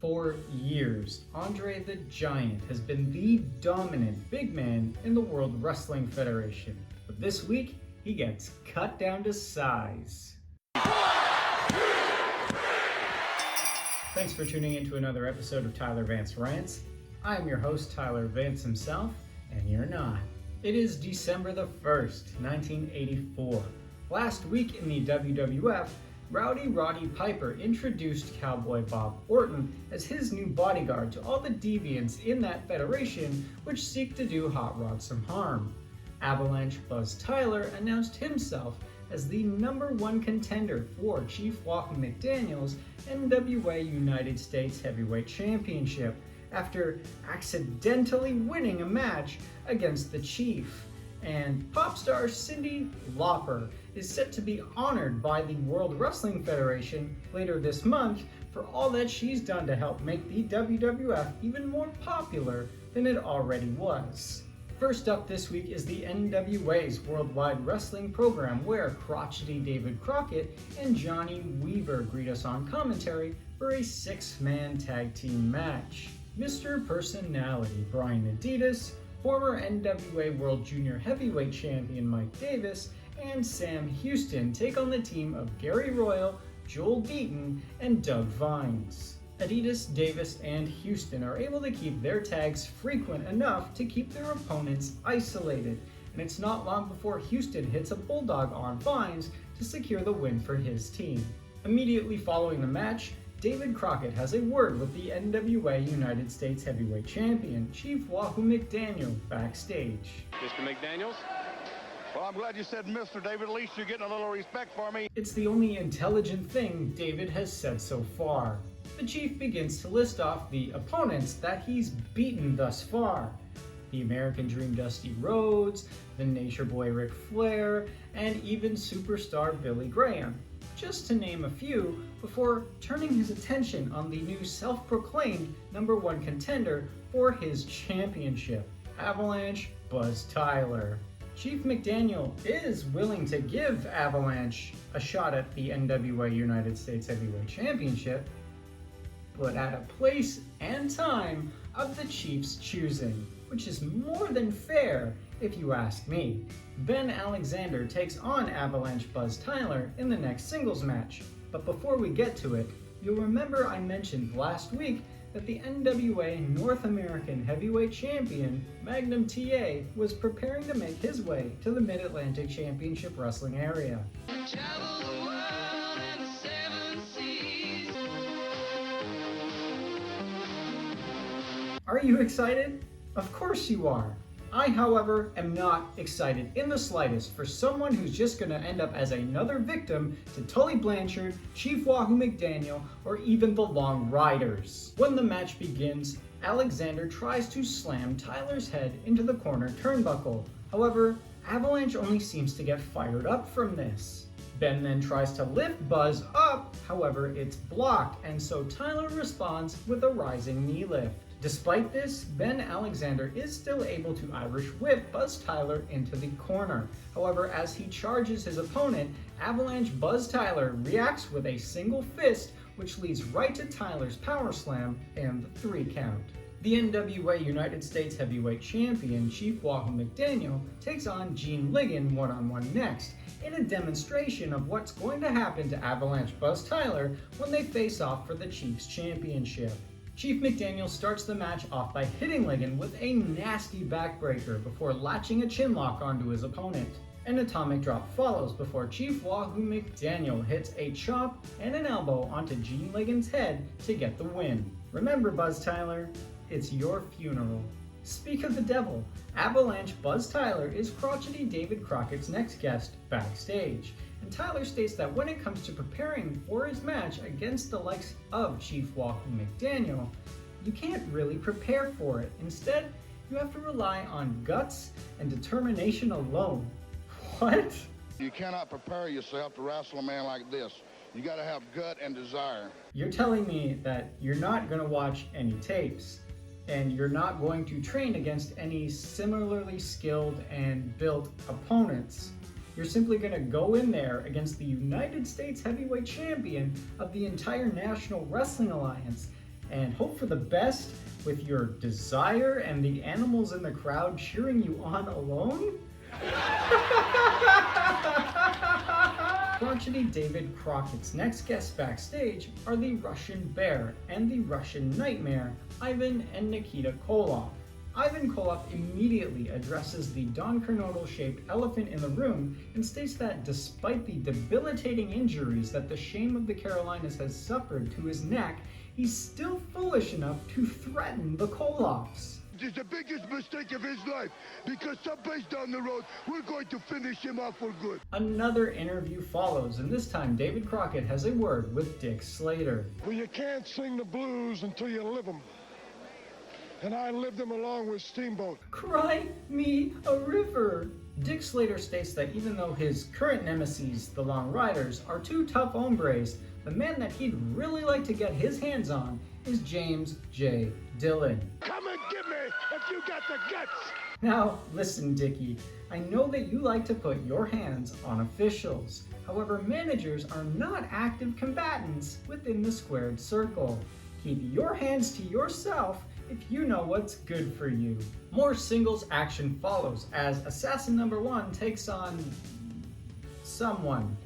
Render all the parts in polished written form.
For years, Andre the Giant has been the dominant big man in the World Wrestling Federation. But this week, he gets cut down to size. Thanks for tuning in to another episode of Tyler Vance Rants. I'm your host, Tyler Vance himself, and you're not. It is December the 1st, 1984. Last week in the WWF, Rowdy Roddy Piper introduced Cowboy Bob Orton as his new bodyguard to all the deviants in that federation which seek to do Hot Rod some harm. Avalanche Buzz Tyler announced himself as the #1 contender for Chief Wahoo McDaniel's NWA United States Heavyweight Championship after accidentally winning a match against the Chief. And pop star Cyndi Lauper is set to be honored by the World Wrestling Federation later this month for all that she's done to help make the WWF even more popular than it already was. First up this week is the NWA's Worldwide Wrestling program, where crotchety David Crockett and Johnny Weaver greet us on commentary for a 6-man tag team match. Mr. Personality Brian Adidis, former NWA World Junior Heavyweight Champion Mike Davis, and Sam Houston take on the team of Gary Royal, Joel Deaton, and Doug Vines. Adidis, Davis, and Houston are able to keep their tags frequent enough to keep their opponents isolated, and it's not long before Houston hits a bulldog on Vines to secure the win for his team. Immediately following the match, David Crockett has a word with the NWA United States Heavyweight Champion, Chief Wahoo McDaniel, backstage. Mr. McDaniels? Well, I'm glad you said Mr. David. At least you're getting a little respect for me. It's the only intelligent thing David has said so far. The Chief begins to list off the opponents that he's beaten thus far. The American Dream Dusty Rhodes, the Nature Boy Ric Flair, and even superstar Billy Graham, just to name a few, before turning his attention on the new self-proclaimed #1 contender for his championship, Avalanche Buzz Tyler. Chief McDaniel is willing to give Avalanche a shot at the NWA United States Heavyweight Championship, but at a place and time of the Chief's choosing, which is more than fair if you ask me. Ben Alexander takes on Avalanche Buzz Tyler in the next singles match, but before we get to it, you'll remember I mentioned last week that the NWA North American Heavyweight Champion, Magnum TA, was preparing to make his way to the Mid-Atlantic Championship Wrestling area. Are you excited? Of course you are. I, however, am not excited in the slightest for someone who's just going to end up as another victim to Tully Blanchard, Chief Wahoo McDaniel, or even the Long Riders. When the match begins, Alexander tries to slam Tyler's head into the corner turnbuckle. However, Avalanche only seems to get fired up from this. Ben then tries to lift Buzz up, however it's blocked, and so Tyler responds with a rising knee lift. Despite this, Ben Alexander is still able to Irish whip Buzz Tyler into the corner. However, as he charges his opponent, Avalanche Buzz Tyler reacts with a single fist, which leads right to Tyler's power slam and the 3 count. The NWA United States Heavyweight Champion, Chief Wahoo McDaniel, takes on Gene Ligon one-on-one next, in a demonstration of what's going to happen to Avalanche Buzz Tyler when they face off for the Chief's championship. Chief McDaniel starts the match off by hitting Ligon with a nasty backbreaker before latching a chinlock onto his opponent. An atomic drop follows before Chief Wahoo McDaniel hits a chop and an elbow onto Gene Ligon's head to get the win. Remember, Buzz Tyler, it's your funeral. Speak of the devil, Avalanche Buzz Tyler is crotchety David Crockett's next guest backstage, and Tyler states that when it comes to preparing for his match against the likes of Chief Wahoo McDaniel, you can't really prepare for it. Instead, you have to rely on guts and determination alone. What? You cannot prepare yourself to wrestle a man like this. You gotta have gut and desire. You're telling me that you're not going to watch any tapes, and you're not going to train against any similarly skilled and built opponents. You're simply going to go in there against the United States Heavyweight Champion of the entire National Wrestling Alliance and hope for the best with your desire and the animals in the crowd cheering you on alone? Crotchety David Crockett's next guests backstage are the Russian Bear and the Russian Nightmare, Ivan and Nikita Koloff. Ivan Koloff immediately addresses the Don Kernodle-shaped elephant in the room and states that despite the debilitating injuries that the Shame of the Carolinas has suffered to his neck, he's still foolish enough to threaten the Koloffs. It's the biggest mistake of his life, because someplace down the road, we're going to finish him off for good. Another interview follows, and this time David Crockett has a word with Dick Slater. Well, you can't sing the blues until you live them. And I lived them along with Steamboat. Cry me a river. Dick Slater states that even though his current nemesis, the Long Riders, are two tough hombres, the man that he'd really like to get his hands on is James J. Dillon. Come and get me if you got the guts. Now, listen, Dickie, I know that you like to put your hands on officials. However, managers are not active combatants within the squared circle. Keep your hands to yourself if you know what's good for you. More singles action follows as Assassin number 1 takes on someone.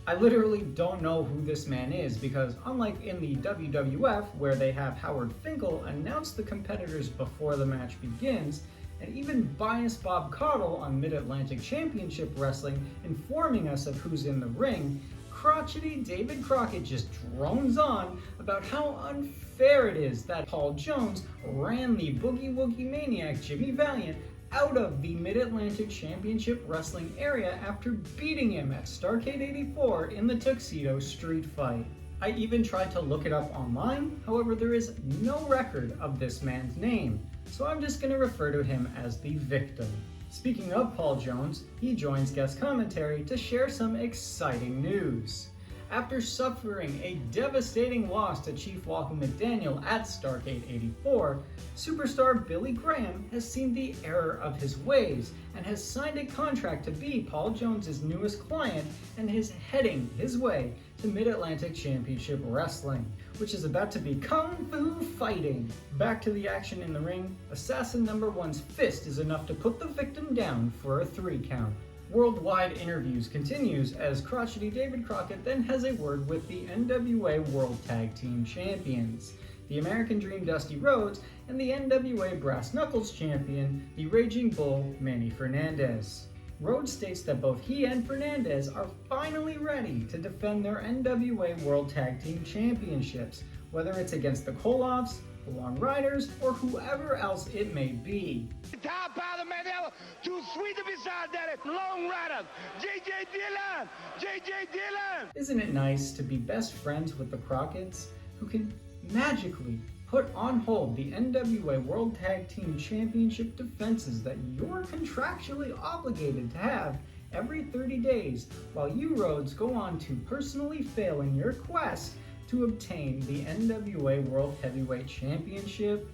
I literally don't know who this man is because unlike in the WWF where they have Howard Finkel announce the competitors before the match begins, and even biased Bob Caudle on Mid-Atlantic Championship Wrestling informing us of who's in the ring, crotchety David Crockett just drones on about how unfair it is that Paul Jones ran the Boogie Woogie Maniac Jimmy Valiant out of the Mid-Atlantic Championship Wrestling area after beating him at Starrcade 84 in the Tuxedo Street Fight. I even tried to look it up online, however there is no record of this man's name, so I'm just going to refer to him as the victim. Speaking of Paul Jones, he joins guest commentary to share some exciting news. After suffering a devastating loss to Chief Wahoo McDaniel at Starrcade 84, superstar Billy Graham has seen the error of his ways and has signed a contract to be Paul Jones's newest client and is heading his way to Mid-Atlantic Championship Wrestling, which is about to be Kung Fu fighting. Back to the action in the ring, Assassin number 1's fist is enough to put the victim down for a 3 count. Worldwide Interviews continues as crotchety David Crockett then has a word with the NWA World Tag Team Champions, the American Dream Dusty Rhodes, and the NWA Brass Knuckles Champion, the Raging Bull Manny Fernandez. Rhodes states that both he and Fernandez are finally ready to defend their NWA World Tag Team Championships, whether it's against the Koloffs, the Long Riders, or whoever else it may be. Top of the medal, too sweet to be sad that it. Long Rider, J.J. Dillon, J.J. Dillon. Isn't it nice to be best friends with the Crockett's, who can magically put on hold the NWA World Tag Team Championship defenses that you're contractually obligated to have every 30 days, while you, Rhodes, go on to personally fail in your quest to obtain the NWA World Heavyweight Championship?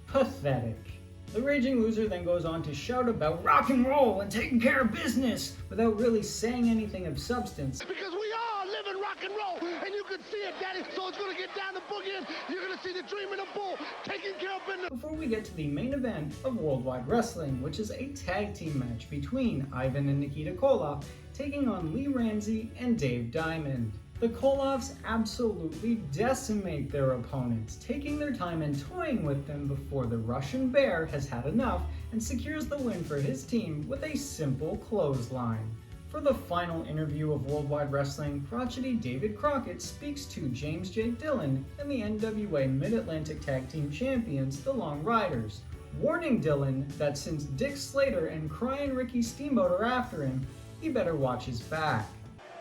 Pathetic. The Raging Loser then goes on to shout about rock and roll and taking care of business without really saying anything of substance. Because we all live in rock and roll, and you can see it, Daddy. So it's going to get down to boogie, and you're going to see the Dream and the Bull taking care of business. Before we get to the main event of Worldwide Wrestling, which is a tag team match between Ivan and Nikita Koloff taking on Lee Ramsey and Dave Diamond. The Koloffs absolutely decimate their opponents, taking their time and toying with them before the Russian Bear has had enough and secures the win for his team with a simple clothesline. For the final interview of Worldwide Wrestling, crotchety David Crockett speaks to James J. Dillon and the NWA Mid-Atlantic Tag Team Champions, the Long Riders, warning Dillon that since Dick Slater and Crying Ricky Steamboat are after him, he better watch his back.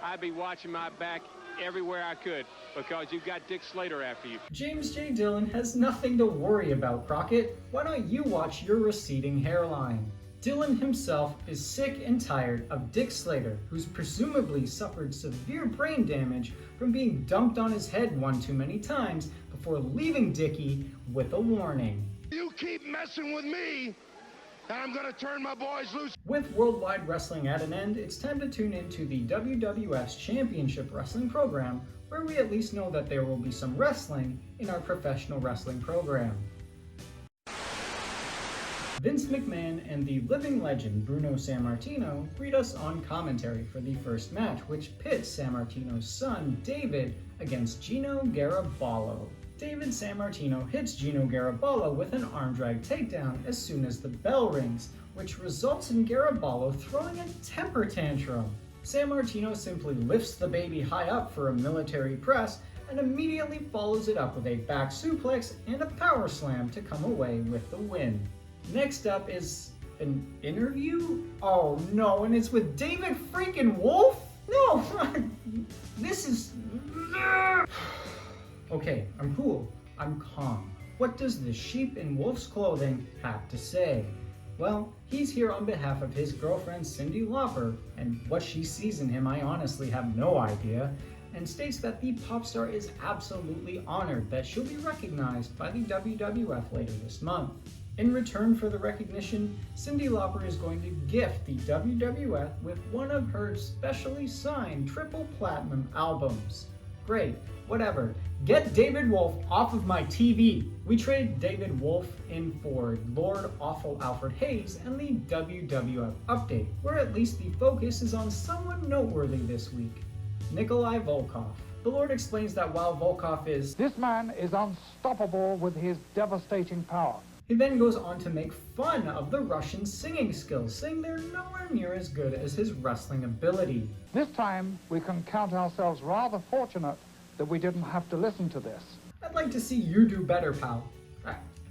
I'd be watching my back everywhere I could, because you've got Dick Slater after you. James J. Dillon has nothing to worry about, Crockett. Why don't you watch your receding hairline? Dillon himself is sick and tired of Dick Slater, who's presumably suffered severe brain damage from being dumped on his head one too many times before leaving Dickie with a warning. You keep messing with me, and I'm going to turn my boys loose. With Worldwide Wrestling at an end, it's time to tune into the WWF's Championship Wrestling program, where we at least know that there will be some wrestling in our professional wrestling program. Vince McMahon and the living legend Bruno Sammartino greet us on commentary for the first match, which pits Sammartino's son David against Gino Carabello. David Sammartino hits Gino Carabello with an arm drag takedown as soon as the bell rings, which results in Carabello throwing a temper tantrum. Sammartino simply lifts the baby high up for a military press and immediately follows it up with a back suplex and a power slam to come away with the win. Next up is an interview? Oh no, and it's with David freaking Wolff? No, this is... Okay, I'm cool. I'm calm. What does the sheep in Wolff's clothing have to say? Well, he's here on behalf of his girlfriend Cyndi Lauper, and what she sees in him I honestly have no idea, and states that the pop star is absolutely honored that she'll be recognized by the WWF later this month. In return for the recognition, Cyndi Lauper is going to gift the WWF with one of her specially signed triple platinum albums. Great, whatever. Get David Wolff off of my TV. We traded David Wolff in for Lord Awful Alfred Hayes and the WWF Update, where at least the focus is on someone noteworthy this week, Nikolai Volkov. The Lord explains that while Volkov is... This man is unstoppable with his devastating power. He then goes on to make fun of the Russian singing skills, saying they're nowhere near as good as his wrestling ability. This time, we can count ourselves rather fortunate that we didn't have to listen to this. I'd like to see you do better, pal.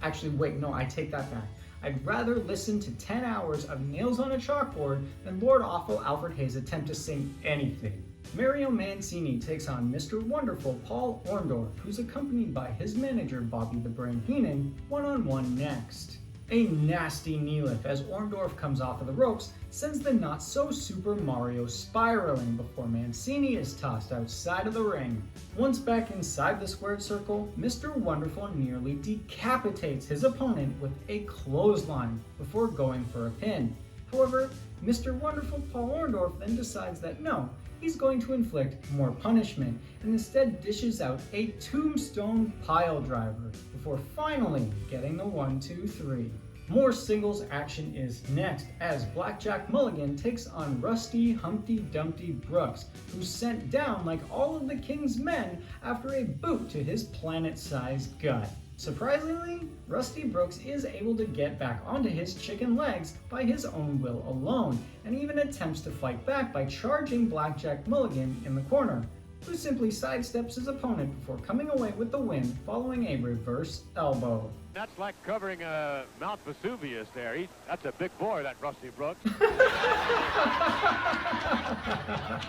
Actually, wait, no, I take that back. I'd rather listen to 10 hours of nails on a chalkboard than Lord Awful Alfred Hayes attempt to sing anything. Mario Mancini takes on Mr. Wonderful Paul Orndorff, who's accompanied by his manager Bobby the Brain Heenan, one-on-one next. A nasty knee lift as Orndorff comes off of the ropes sends the not-so-Super Mario spiraling before Mancini is tossed outside of the ring. Once back inside the squared circle, Mr. Wonderful nearly decapitates his opponent with a clothesline before going for a pin. However, Mr. Wonderful Paul Orndorff then decides that no, he's going to inflict more punishment and instead dishes out a tombstone pile driver before finally getting the 1-2-3. More singles action is next as Blackjack Mulligan takes on Rusty Humpty Dumpty Brooks, who's sent down like all of the King's men after a boot to his planet-sized gut. Surprisingly, Rusty Brooks is able to get back onto his chicken legs by his own will alone, and even attempts to fight back by charging Blackjack Mulligan in the corner, who simply sidesteps his opponent before coming away with the win following a reverse elbow. That's like covering Mount Vesuvius there. That's a big boy, that Rusty Brooks.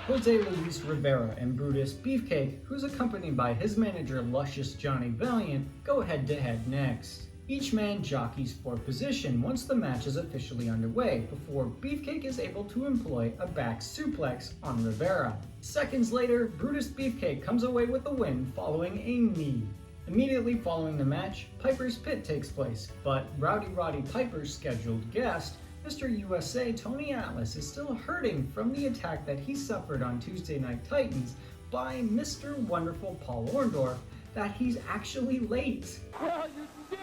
Jose Luis Rivera and Brutus Beefcake, who's accompanied by his manager Luscious Johnny Valiant, go head-to-head next. Each man jockeys for position once the match is officially underway, before Beefcake is able to employ a back suplex on Rivera. Seconds later, Brutus Beefcake comes away with the win following a knee. Immediately following the match, Piper's Pit takes place, but Rowdy Roddy Piper's scheduled guest, Mr. USA Tony Atlas, is still hurting from the attack that he suffered on Tuesday Night Titans by Mr. Wonderful Paul Orndorff that he's actually late. Well, you did!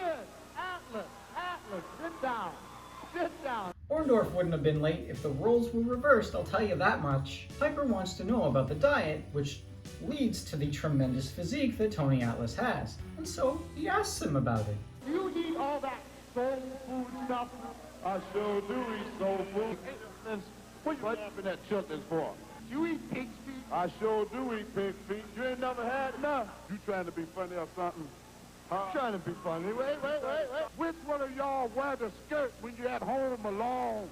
Atlas, sit down. Sit down. Orndorff wouldn't have been late if the roles were reversed, I'll tell you that much. Piper wants to know about the diet, which leads to the tremendous physique that Tony Atlas has, and so he asks him about it. You eat all that soul food stuff? I sure do eat soul food. What you laughing at children for? You eat pig's feet? I sure do eat pig feet. You ain't never had none. You trying to be funny or something? Trying to be funny. Wait. Which one of y'all wear the skirt when you're at home alone?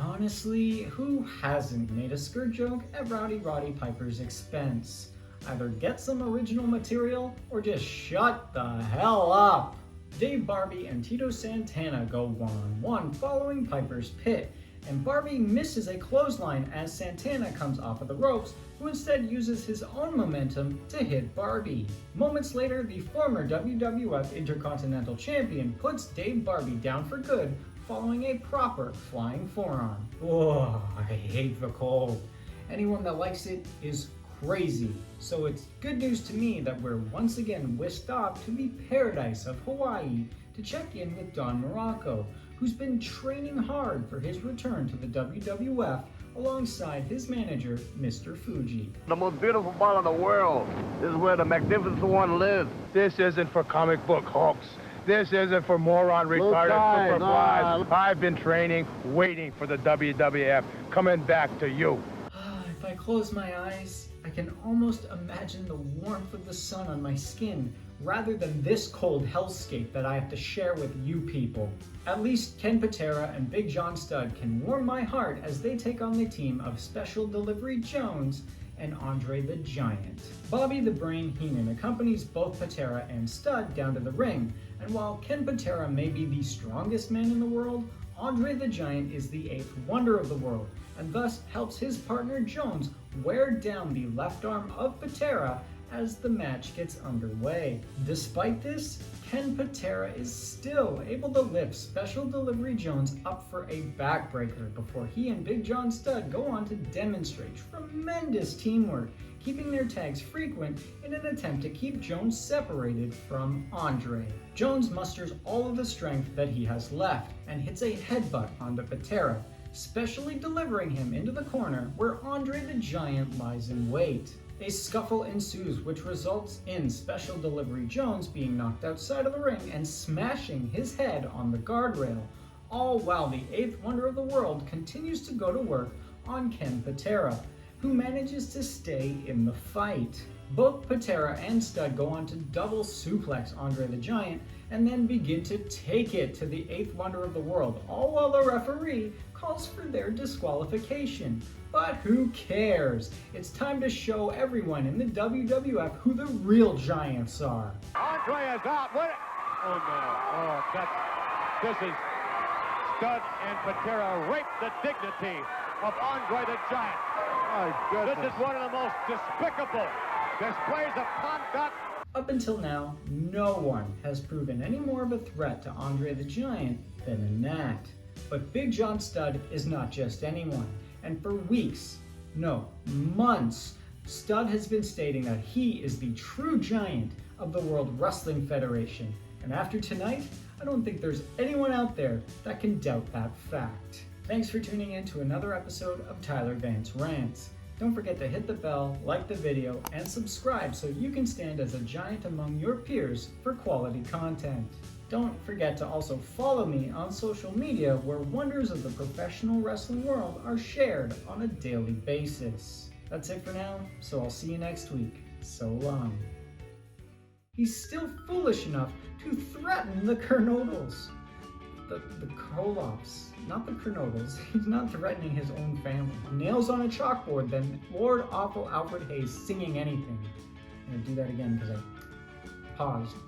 Honestly, who hasn't made a skirt joke at Rowdy Roddy Piper's expense? Either get some original material or just shut the hell up. Dave Barbie and Tito Santana go one-on-one following Piper's Pit, and Barbie misses a clothesline as Santana comes off of the ropes, who instead uses his own momentum to hit Barbie. Moments later, the former WWF Intercontinental Champion puts Dave Barbie down for good following a proper flying forearm. Oh, I hate the cold. Anyone that likes it is crazy. So it's good news to me that we're once again whisked off to the paradise of Hawaii to check in with Don Muraco, who's been training hard for his return to the WWF alongside his manager, Mr. Fuji. The most beautiful ball in the world. This is where the Magnificent One lives. This isn't for comic book hooks. This isn't for moron retarded super flies. I've been training, waiting for the WWF, coming back to you. If I close my eyes, I can almost imagine the warmth of the sun on my skin rather than this cold hellscape that I have to share with you people. At least Ken Patera and Big John Studd can warm my heart as they take on the team of Special Delivery Jones and Andre the Giant. Bobby the Brain Heenan accompanies both Patera and Studd down to the ring, and while Ken Patera may be the strongest man in the world, Andre the Giant is the eighth wonder of the world, and thus helps his partner Jones wear down the left arm of Patera as the match gets underway. Despite this, Ken Patera is still able to lift Special Delivery Jones up for a backbreaker before he and Big John Studd go on to demonstrate tremendous teamwork, keeping their tags frequent in an attempt to keep Jones separated from Andre. Jones musters all of the strength that he has left and hits a headbutt onto Patera, specially delivering him into the corner where Andre the Giant lies in wait. A scuffle ensues, which results in Special Delivery Jones being knocked outside of the ring and smashing his head on the guardrail, all while the eighth wonder of the world continues to go to work on Ken Patera, who manages to stay in the fight. Both Patera and Studd go on to double suplex Andre the Giant and then begin to take it to the eighth wonder of the world, all while the referee calls for their disqualification. But who cares? It's time to show everyone in the WWF who the real giants are. Andre is out. What? Oh, no. Oh, this is Studd and Patera rape the dignity of Andre the Giant. My goodness. This is one of the most despicable displays of conduct. Up until now, no one has proven any more of a threat to Andre the Giant than a gnat. But Big John Studd is not just anyone. And for weeks, no, months, Studd has been stating that he is the true giant of the World Wrestling Federation. And after tonight, I don't think there's anyone out there that can doubt that fact. Thanks for tuning in to another episode of Tyler Vance Rants. Don't forget to hit the bell, like the video, and subscribe so you can stand as a giant among your peers for quality content. Don't forget to also follow me on social media where wonders of the professional wrestling world are shared on a daily basis. That's it for now, so I'll see you next week. So long. He's still foolish enough to threaten the Kernodles. The Koloffs, not the Kernodles. He's not threatening his own family. Nails on a chalkboard, then Lord Awful Alfred Hayes singing anything. I'm gonna do that again because I paused.